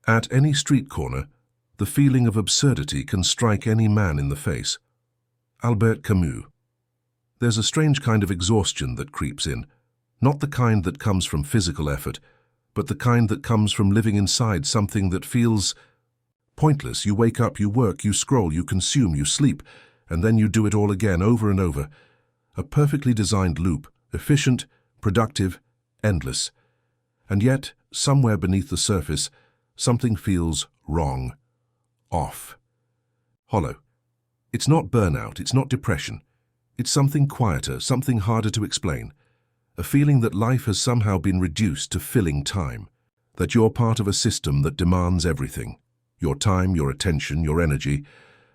At any street corner, the feeling of absurdity can strike any man in the face. Albert Camus. There's a strange kind of exhaustion that creeps in, not the kind that comes from physical effort, but the kind that comes from living inside something that feels pointless. You wake up, you work, you scroll, you consume, you sleep, and then you do it all again, over and over. A perfectly designed loop, efficient, productive, endless. And yet, somewhere beneath the surface, something feels wrong, off, hollow. It's not burnout, it's not depression. It's something quieter, something harder to explain. A feeling that life has somehow been reduced to filling time, that you're part of a system that demands everything, your time, your attention, your energy,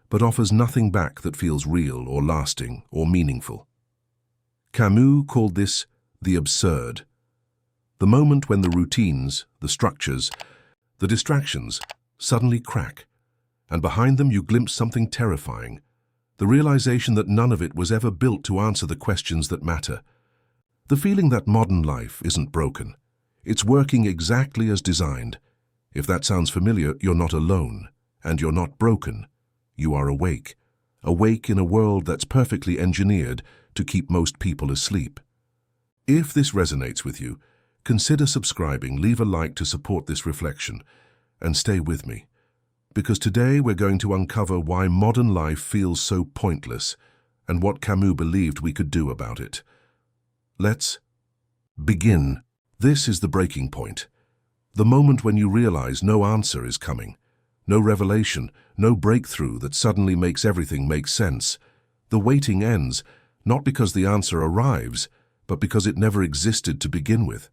but offers nothing back that feels real or lasting or meaningful. Camus called this the absurd. The moment when the routines, the structures, the distractions suddenly crack, and behind them you glimpse something terrifying, the realization that none of it was ever built to answer the questions that matter. The feeling that modern life isn't broken. It's working exactly as designed. If that sounds familiar, you're not alone, and you're not broken. You are awake. Awake in a world that's perfectly engineered to keep most people asleep. If this resonates with you, consider subscribing, leave a like to support this reflection, and stay with me. Because today we're going to uncover why modern life feels so pointless and what Camus believed we could do about it. Let's begin. This is the breaking point. The moment when you realize no answer is coming. No revelation, no breakthrough that suddenly makes everything make sense. The waiting ends, not because the answer arrives, but because it never existed to begin with.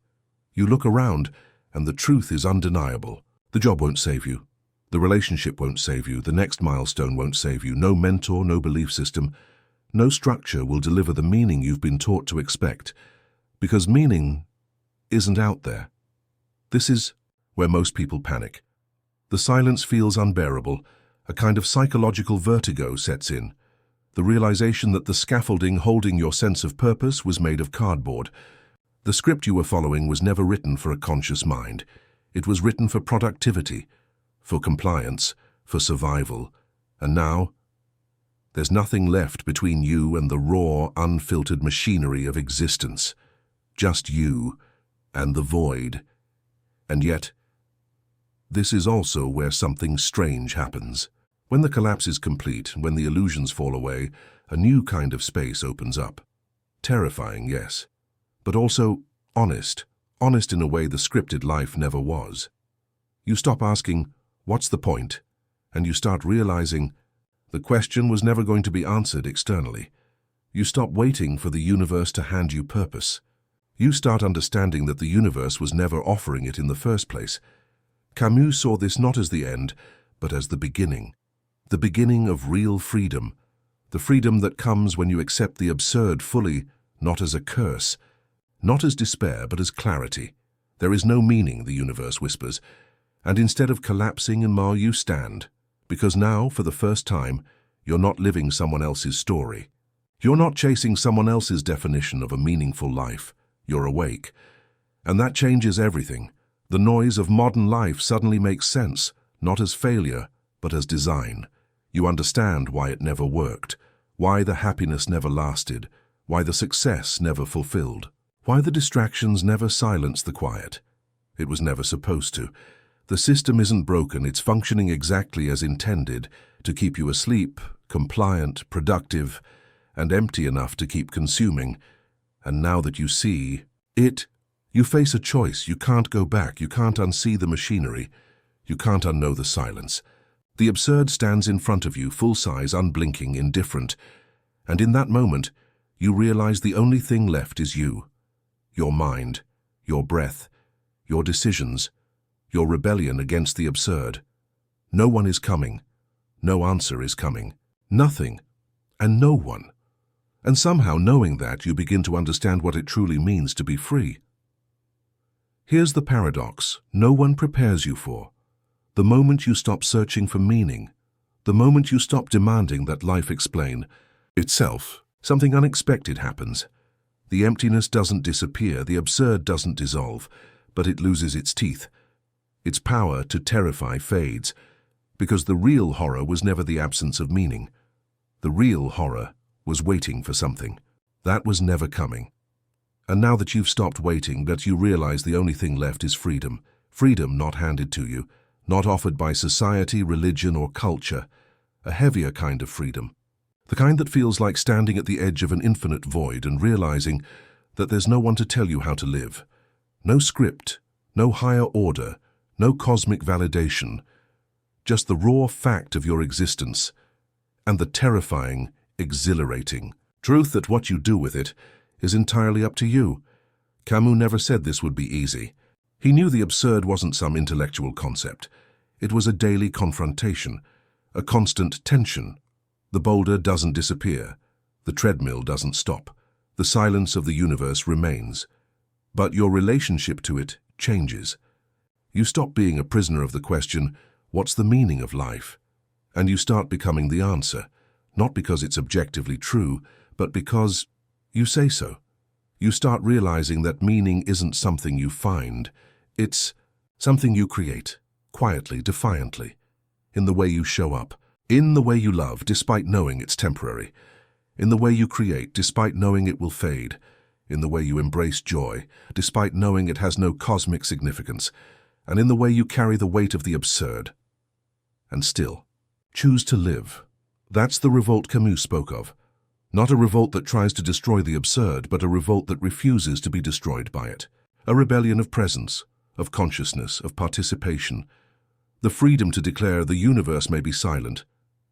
You look around, and the truth is undeniable. The job won't save you. The relationship won't save you. The next milestone won't save you. No mentor, no belief system, no structure will deliver the meaning you've been taught to expect. Because meaning isn't out there. This is where most people panic. The silence feels unbearable. A kind of psychological vertigo sets in. The realization that the scaffolding holding your sense of purpose was made of cardboard. The script you were following was never written for a conscious mind. It was written for productivity, for compliance, for survival. And now, there's nothing left between you and the raw, unfiltered machinery of existence. Just you and the void. And yet, this is also where something strange happens. When the collapse is complete, when the illusions fall away, a new kind of space opens up. Terrifying, yes, but also honest. Honest in a way the scripted life never was. You stop asking, what's the point? And you start realizing the question was never going to be answered externally. You stop waiting for the universe to hand you purpose. You start understanding that the universe was never offering it in the first place. Camus saw this not as the end, but as the beginning of real freedom, the freedom that comes when you accept the absurd fully, not as a curse, not as despair, but as clarity. There is no meaning, the universe whispers, and instead of collapsing in Mar, you stand, because now, for the first time, you're not living someone else's story. You're not chasing someone else's definition of a meaningful life. You're awake. And that changes everything. The noise of modern life suddenly makes sense, not as failure, but as design. You understand why it never worked, why the happiness never lasted, why the success never fulfilled, why the distractions never silenced the quiet. It was never supposed to. The system isn't broken, it's functioning exactly as intended, to keep you asleep, compliant, productive, and empty enough to keep consuming. And now that you see it, you face a choice. You can't go back, you can't unsee the machinery, you can't unknow the silence. The absurd stands in front of you, full-size, unblinking, indifferent, and in that moment, you realize the only thing left is you. Your mind, your breath, your decisions, your rebellion against the absurd. No one is coming. No answer is coming. Nothing. And no one. And somehow, knowing that, you begin to understand what it truly means to be free. Here's the paradox no one prepares you for. The moment you stop searching for meaning, the moment you stop demanding that life explain itself, something unexpected happens. The emptiness doesn't disappear, the absurd doesn't dissolve, but it loses its teeth. Its power to terrify fades, because the real horror was never the absence of meaning. The real horror was waiting for something. That was never coming. And now that you've stopped waiting, that you realize the only thing left is freedom. Freedom not handed to you, not offered by society, religion, or culture. A heavier kind of freedom. The kind that feels like standing at the edge of an infinite void and realizing that there's no one to tell you how to live. No script, no higher order, no cosmic validation. Just the raw fact of your existence, and the terrifying, exhilarating truth that what you do with it is entirely up to you. Camus never said this would be easy. He knew the absurd wasn't some intellectual concept. It was a daily confrontation, a constant tension. The boulder doesn't disappear. The treadmill doesn't stop. The silence of the universe remains. But your relationship to it changes. You stop being a prisoner of the question, what's the meaning of life? And you start becoming the answer, not because it's objectively true, but because you say so. You start realizing that meaning isn't something you find. It's something you create, quietly, defiantly, in the way you show up, in the way you love, despite knowing it's temporary, in the way you create, despite knowing it will fade, in the way you embrace joy, despite knowing it has no cosmic significance, and in the way you carry the weight of the absurd. And still, choose to live. That's the revolt Camus spoke of. Not a revolt that tries to destroy the absurd, but a revolt that refuses to be destroyed by it. A rebellion of presence, of consciousness, of participation. The freedom to declare the universe may be silent,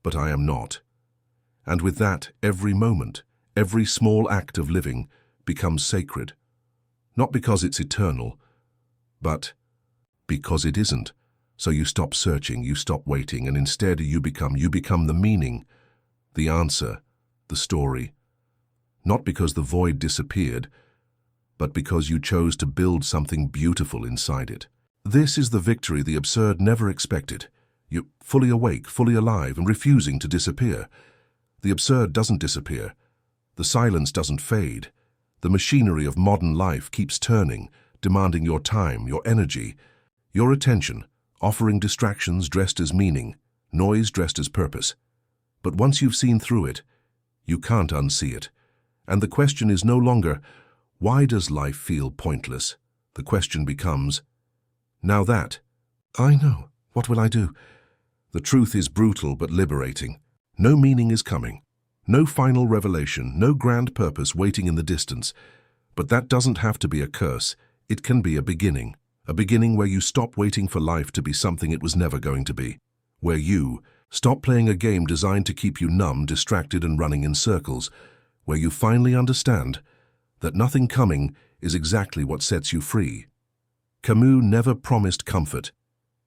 but I am not. And with that, every moment, every small act of living becomes sacred. Not because it's eternal, but because it isn't. So you stop searching, you stop waiting, and instead you become the meaning, the answer, the story. Not because the void disappeared, but because you chose to build something beautiful inside it. This is the victory the absurd never expected. You're fully awake, fully alive, and refusing to disappear. The absurd doesn't disappear. The silence doesn't fade. The machinery of modern life keeps turning, demanding your time, your energy, your attention, offering distractions dressed as meaning, noise dressed as purpose. But once you've seen through it, you can't unsee it. And the question is no longer, why does life feel pointless? The question becomes, now that I know, what will I do? The truth is brutal but liberating. No meaning is coming. No final revelation, no grand purpose waiting in the distance. But that doesn't have to be a curse. It can be a beginning where you stop waiting for life to be something it was never going to be. Where you stop playing a game designed to keep you numb, distracted, and running in circles. Where you finally understand that nothing coming is exactly what sets you free. Camus never promised comfort.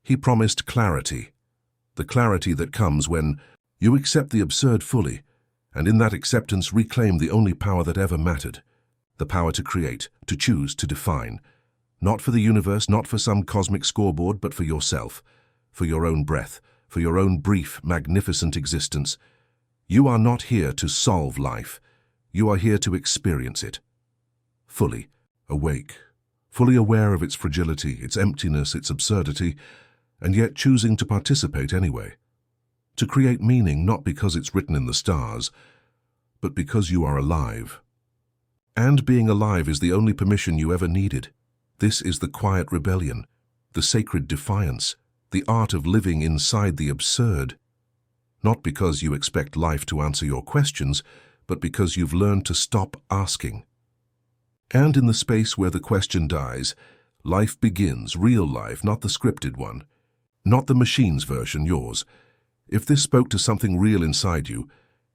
He promised clarity. The clarity that comes when you accept the absurd fully, and in that acceptance reclaim the only power that ever mattered. The power to create, to choose, to define. Not for the universe, not for some cosmic scoreboard, but for yourself, for your own breath, for your own brief, magnificent existence. You are not here to solve life. You are here to experience it. Fully awake, fully aware of its fragility, its emptiness, its absurdity, and yet choosing to participate anyway. To create meaning not because it's written in the stars, but because you are alive. And being alive is the only permission you ever needed. This is the quiet rebellion, the sacred defiance, the art of living inside the absurd. Not because you expect life to answer your questions, but because you've learned to stop asking. And in the space where the question dies, life begins, real life, not the scripted one. Not the machine's version, yours. If this spoke to something real inside you,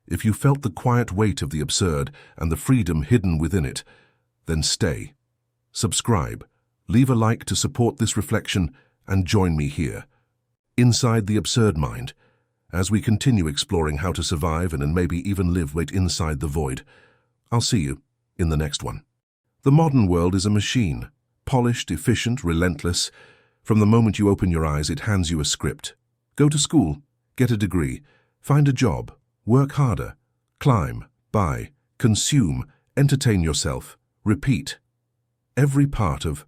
if you felt the quiet weight of the absurd and the freedom hidden within it, then stay. Subscribe. Leave a like to support this reflection and join me here, inside the absurd mind, as we continue exploring how to survive and maybe even live right inside the void. I'll see you in the next one. The modern world is a machine, polished, efficient, relentless. From the moment you open your eyes, it hands you a script. Go to school, get a degree, find a job, work harder, climb, buy, consume, entertain yourself, repeat. Every part of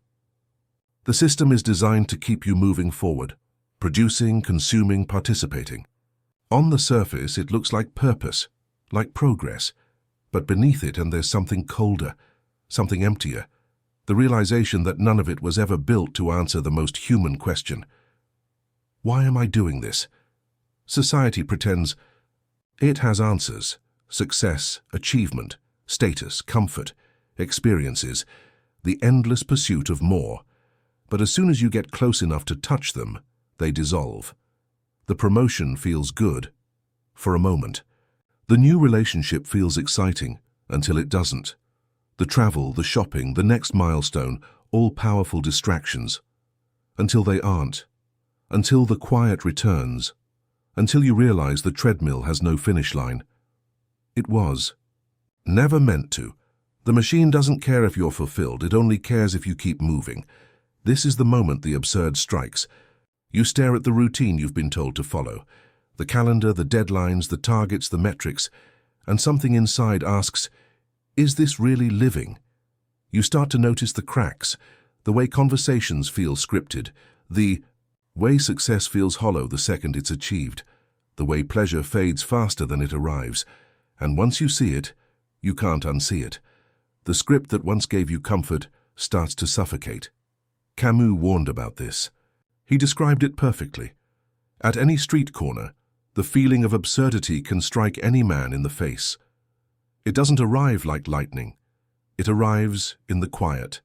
The system is designed to keep you moving forward, producing, consuming, participating. On the surface, it looks like purpose, like progress, but beneath it, and there's something colder, something emptier, the realization that none of it was ever built to answer the most human question. Why am I doing this? Society pretends it has answers: success, achievement, status, comfort, experiences, the endless pursuit of more. But as soon as you get close enough to touch them, they dissolve. The promotion feels good, for a moment. The new relationship feels exciting, until it doesn't. The travel, the shopping, the next milestone, all powerful distractions. Until they aren't. Until the quiet returns. Until you realize the treadmill has no finish line. It was. Never meant to. The machine doesn't care if you're fulfilled, it only cares if you keep moving. This is the moment the absurd strikes. You stare at the routine you've been told to follow. The calendar, the deadlines, the targets, the metrics, and something inside asks, is this really living? You start to notice the cracks, the way conversations feel scripted, the way success feels hollow the second it's achieved, the way pleasure fades faster than it arrives, and once you see it, you can't unsee it. The script that once gave you comfort starts to suffocate. Camus warned about this. He described it perfectly. At any street corner, the feeling of absurdity can strike any man in the face. It doesn't arrive like lightning. It arrives in the quiet,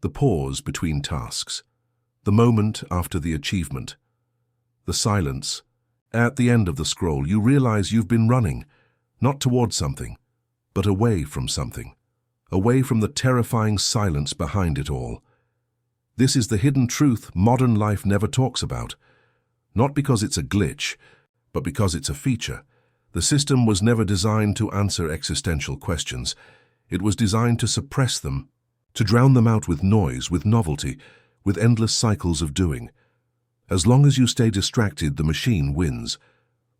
the pause between tasks, the moment after the achievement, the silence. At the end of the scroll, you realize you've been running, not towards something, but away from something, away from the terrifying silence behind it all. This is the hidden truth modern life never talks about, not because it's a glitch, but because it's a feature. The system was never designed to answer existential questions. It was designed to suppress them, to drown them out with noise, with novelty, with endless cycles of doing. As long as you stay distracted, the machine wins.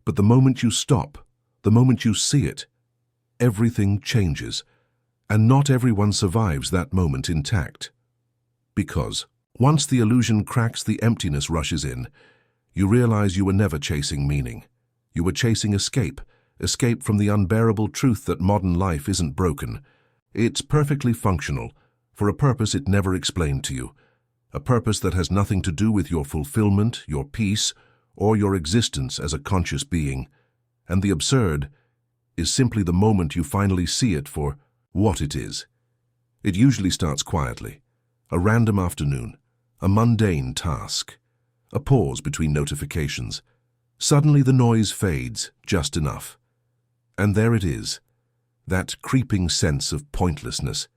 But the moment you stop, the moment you see it, everything changes. And not everyone survives that moment intact. Because once the illusion cracks, the emptiness rushes in. You realize you were never chasing meaning. You were chasing escape from the unbearable truth that modern life isn't broken. It's perfectly functional, for a purpose it never explained to you. A purpose that has nothing to do with your fulfillment, your peace, or your existence as a conscious being. And the absurd is simply the moment you finally see it for what it is. It usually starts quietly. A random afternoon, a mundane task, a pause between notifications. Suddenly the noise fades just enough. And there it is, that creeping sense of pointlessness.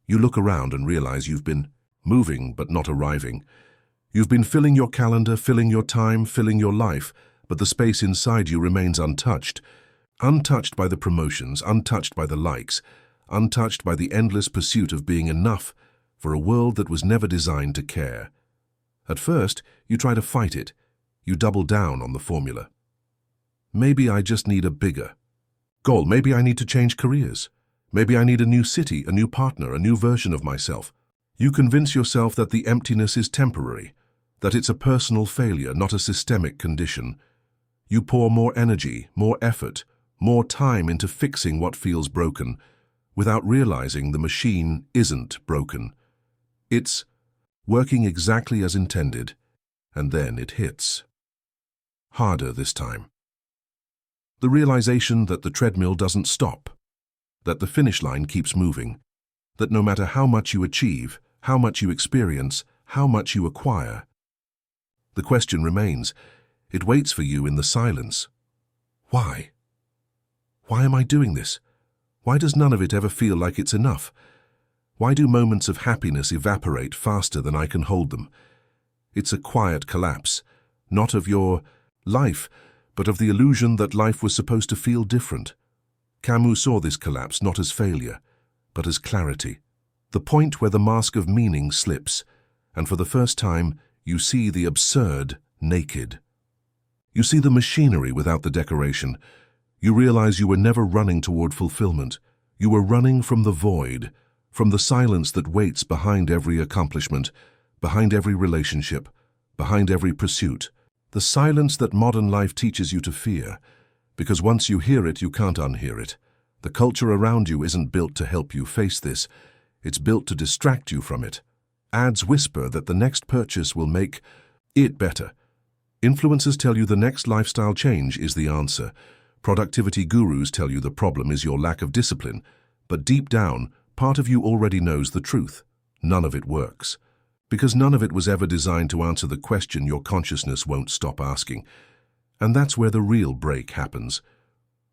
You look around and realize you've been moving but not arriving. You've been filling your calendar, filling your time, filling your life, but the space inside you remains untouched. Untouched by the promotions, untouched by the likes, untouched by the endless pursuit of being enough for a world that was never designed to care. At first, you try to fight it. You double down on the formula. Maybe I just need a bigger goal. Maybe I need to change careers. Maybe I need a new city, a new partner, a new version of myself. You convince yourself that the emptiness is temporary, that it's a personal failure, not a systemic condition. You pour more energy, more effort, more time into fixing what feels broken, without realizing the machine isn't broken. It's working exactly as intended, and then it hits. Harder this time. The realization that the treadmill doesn't stop, that the finish line keeps moving, that no matter how much you achieve, how much you experience, how much you acquire, the question remains. It waits for you in the silence. Why? Why am I doing this? Why does none of it ever feel like it's enough? Why do moments of happiness evaporate faster than I can hold them? It's a quiet collapse, not of your life, but of the illusion that life was supposed to feel different. Camus saw this collapse not as failure, but as clarity. The point where the mask of meaning slips, and for the first time, you see the absurd naked. You see the machinery without the decoration. You realize you were never running toward fulfillment. You were running from the void, from the silence that waits behind every accomplishment, behind every relationship, behind every pursuit. The silence that modern life teaches you to fear, because once you hear it, you can't unhear it. The culture around you isn't built to help you face this. It's built to distract you from it. Ads whisper that the next purchase will make it better. Influencers tell you the next lifestyle change is the answer. Productivity gurus tell you the problem is your lack of discipline. But deep down, part of you already knows the truth. None of it works. Because none of it was ever designed to answer the question your consciousness won't stop asking. And that's where the real break happens.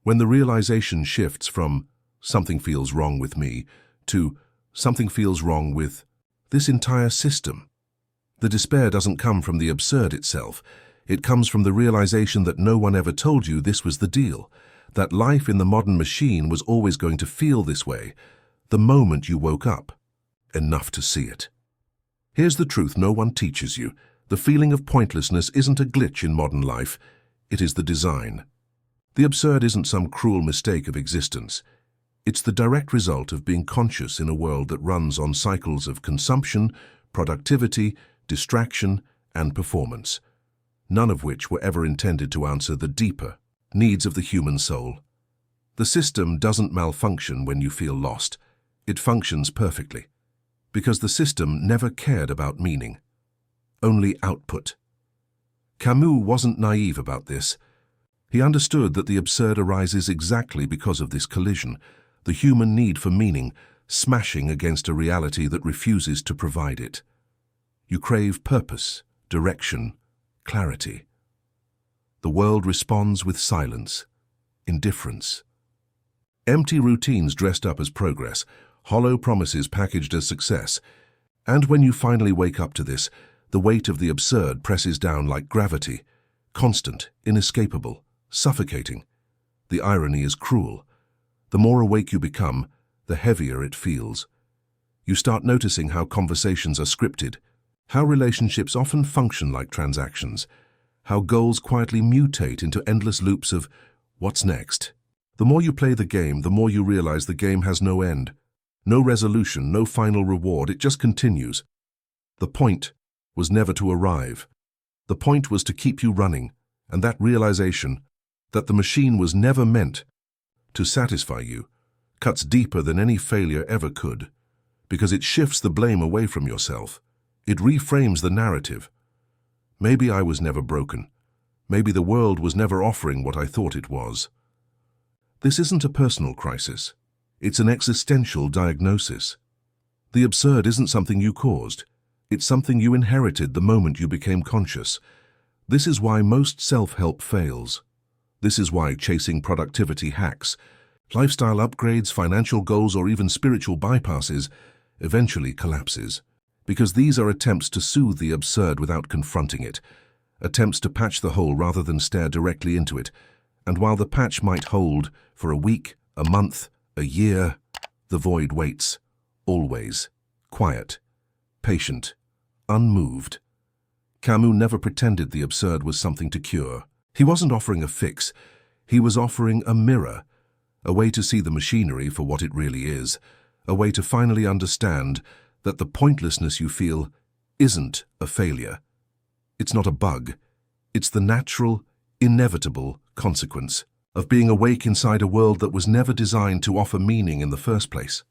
When the realization shifts from something feels wrong with me to something feels wrong with this entire system. The despair doesn't come from the absurd itself. It comes from the realization that no one ever told you this was the deal, that life in the modern machine was always going to feel this way, the moment you woke up, enough to see it. Here's the truth no one teaches you. The feeling of pointlessness isn't a glitch in modern life, it is the design. The absurd isn't some cruel mistake of existence. It's the direct result of being conscious in a world that runs on cycles of consumption, productivity, distraction, and performance, none of which were ever intended to answer the deeper needs of the human soul. The system doesn't malfunction when you feel lost. It functions perfectly, because the system never cared about meaning, only output. Camus wasn't naive about this. He understood that the absurd arises exactly because of this collision, the human need for meaning smashing against a reality that refuses to provide it. You crave purpose, direction, clarity. The world responds with silence, indifference. Empty routines dressed up as progress, hollow promises packaged as success. And when you finally wake up to this, the weight of the absurd presses down like gravity, constant, inescapable, suffocating. The irony is cruel. The more awake you become, the heavier it feels. You start noticing how conversations are scripted, how relationships often function like transactions, how goals quietly mutate into endless loops of what's next. The more you play the game, the more you realize the game has no end, no resolution, no final reward. It just continues. The point was never to arrive. The point was to keep you running, and that realization, that the machine was never meant to satisfy you, cuts deeper than any failure ever could, because it shifts the blame away from yourself. It reframes the narrative. Maybe I was never broken. Maybe the world was never offering what I thought it was. This isn't a personal crisis. It's an existential diagnosis. The absurd isn't something you caused. It's something you inherited the moment you became conscious. This is why most self-help fails. This is why chasing productivity hacks, lifestyle upgrades, financial goals, or even spiritual bypasses eventually collapses. Because these are attempts to soothe the absurd without confronting it, attempts to patch the hole rather than stare directly into it. And while the patch might hold for a week, a month, a year, the void waits, always, quiet, patient, unmoved. Camus never pretended the absurd was something to cure. He wasn't offering a fix. He was offering a mirror, a way to see the machinery for what it really is, a way to finally understand that the pointlessness you feel isn't a failure. It's not a bug. It's the natural, inevitable consequence of being awake inside a world that was never designed to offer meaning in the first place.